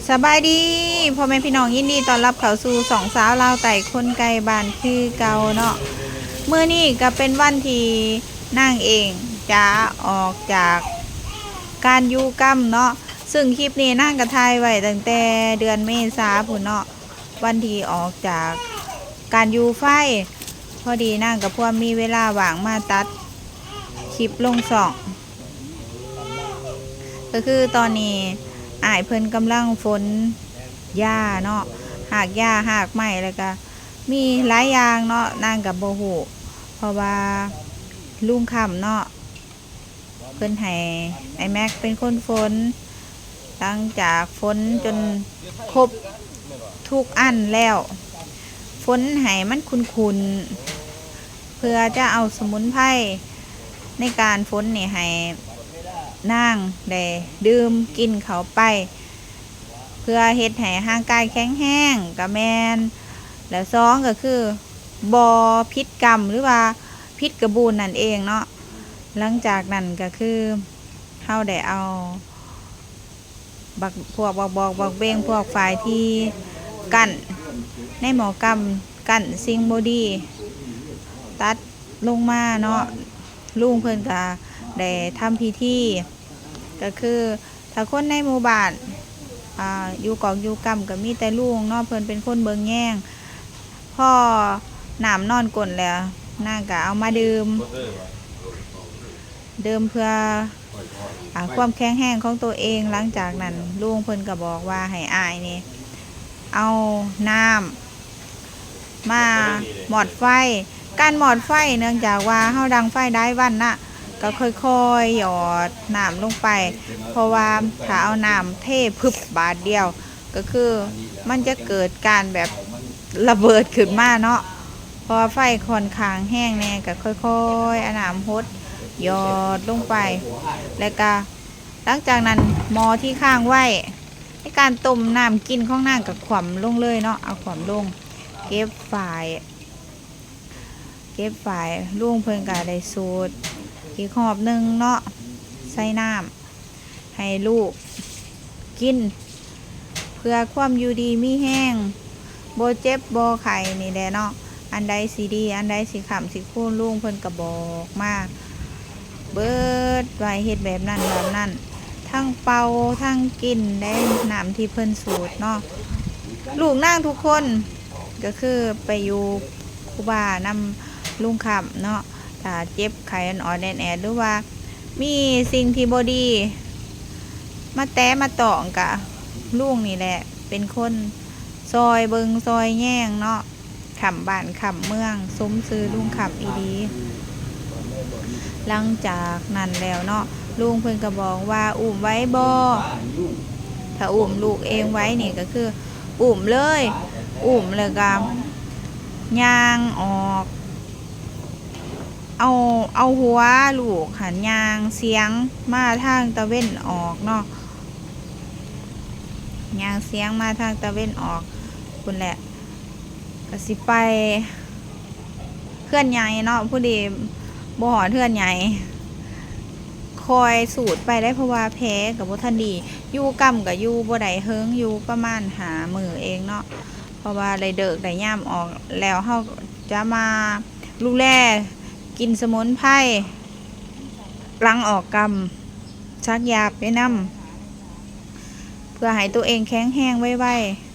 สบายดีพ่อแม่พี่น้องยินดีต้อนรับเข้าสู่สองสาวลาวไต่คนไกลบ้านคือเก่าเนาะมื้อนี้ก็เป็นวันที่นั่งเองจะออกจากการอยู่กรรมเนาะซึ่งคลิปนี้นั่งกระทายไว้ตั้งแต่เดือนเมษาพุ่นเนาะวันที่ออกจากการอยู่ไฟพอดีนั่งกับพวกมีเวลาว่างมาตัดคลิปลงสองก็คือตอนนี้อ้ายเพิ่นกำลังฝนหญ้าเนาะหากหญ้าหากไม้แล้วก็มีหลายอย่างเนาะนางกับโบหูเพราะว่าลุงคำเนาะเพิ่นให้ไอแม็กเป็นคนฝนหลังจากฝนจนครบทุกอันแล้วฝนให้มันคุนๆเพื่อจะเอาสมุนไพรในการฝนนี่ให้นางได้ดื่มกินเขาไปเพื่อเฮ็ดให้ร่างกายแข็งแรงกับแมนแล้วสองก็คือบอพิษกรรมหรือว่าพิษกระบูนนั่นเองเนาะหลังจากนั้นก็คือเฮาได้เอาพวกบักเบงพวกฝ่ายที่กั้นในหมอกรรมกั้นสิ่งบ่ดีตัดลงมาเนาะลุงเพิ่นก็ได้ทำพิธีก็คือถ้าคนในหมู่บ้านอยู่กองอยู่กรรมก็มีแต่ลุงเนาะเพิ่นเป็นคนเบิ่งแย่งพ่อน้ำนอนก้นแล้วนางก็เอามาดื่มเพื่อความแข็งแรงของตัวเองหลังจากนั้นลุงเพิ่นก็บอกว่าให้อ้ายนี่เอาน้ำมาหมอดไฟการหมอดไฟเนื่องจากว่าเฮาดังไฟได้วันน่ะก็ค่อยๆหยอดน้ำลงไปเพราะว่าถ้าเอาน้ำเทพึบบาทเดียวก็คือมันจะเกิดการแบบระเบิดขึ้นมาเนาะพอไฟค่อนข้างแห้งแน่ก็ค่อยๆเอาน้ำหดหยอดลงไปแล้วก็หลังจากนั้นหม้อที่ข้างไว้ในการต้มน้ำกินของนางกับขวำลงเลยเนาะเอาขวำลงเก็บฝ่ายลุงเพิ่นก็ได้สูตรอีกหอบหนึ่งเนาะใส่น้ำให้ลูกกินเพื่อความอยู่ดีมีแห้งโบเจ็บโบไข่นี่แหละเนาะอันใดสีดีอันใดสีขำสีคูนลุงเพิ่นก็บอกมาเบิดไว้เฮ็ดแบบนั้นทั้งเป่าทั้งกินได้น้ำที่เพิ่นสูตรเนาะลูกนั่งทุกคนก็คือไปอยู่ครูบานำลุงคำเนาะถ้าเจ็บไข้อ่อนแอดหรือว่ามีสิ่งที่บดีมาแตะมาตองกะลุงนี่แหละเป็นคนซอยเบิงซอยแย่งเนาะขำบ้านขำเมืองสมซื้อลุงขำอีดีหลังจากนั้นแล้วเนาะลุงเพิ่นก็บอกว่าอุ้มไว้บ่ถ้าอุ้มลูกเองไว้นี่ก็คืออุ้มเลยอุ้มเลยก็ย่างออกเอาหัวลูกหันยางเสียงมาทางตะเว้นออกเนาะยางเสียงมาทางตะเว้นออกคุณแหละก็สิไปเพื่อนใหญ่เนาะผู้ดีบ่หอเพื่อนใหญ่คอยสูดไปได้เพราะว่าแพ้กับบ่ทันดีอยู่กำกับอยู่บ่ได้เฮิงอยู่ประมาณหามือเองเนาะเพราะว่าได้เดิกได้ย่ำออกแล้วเฮาจะมาลูแลกินสมุนไพรหลังออกกรรมชักยาไปนำเพื่อให้ตัวเองแข็งแรงไวๆ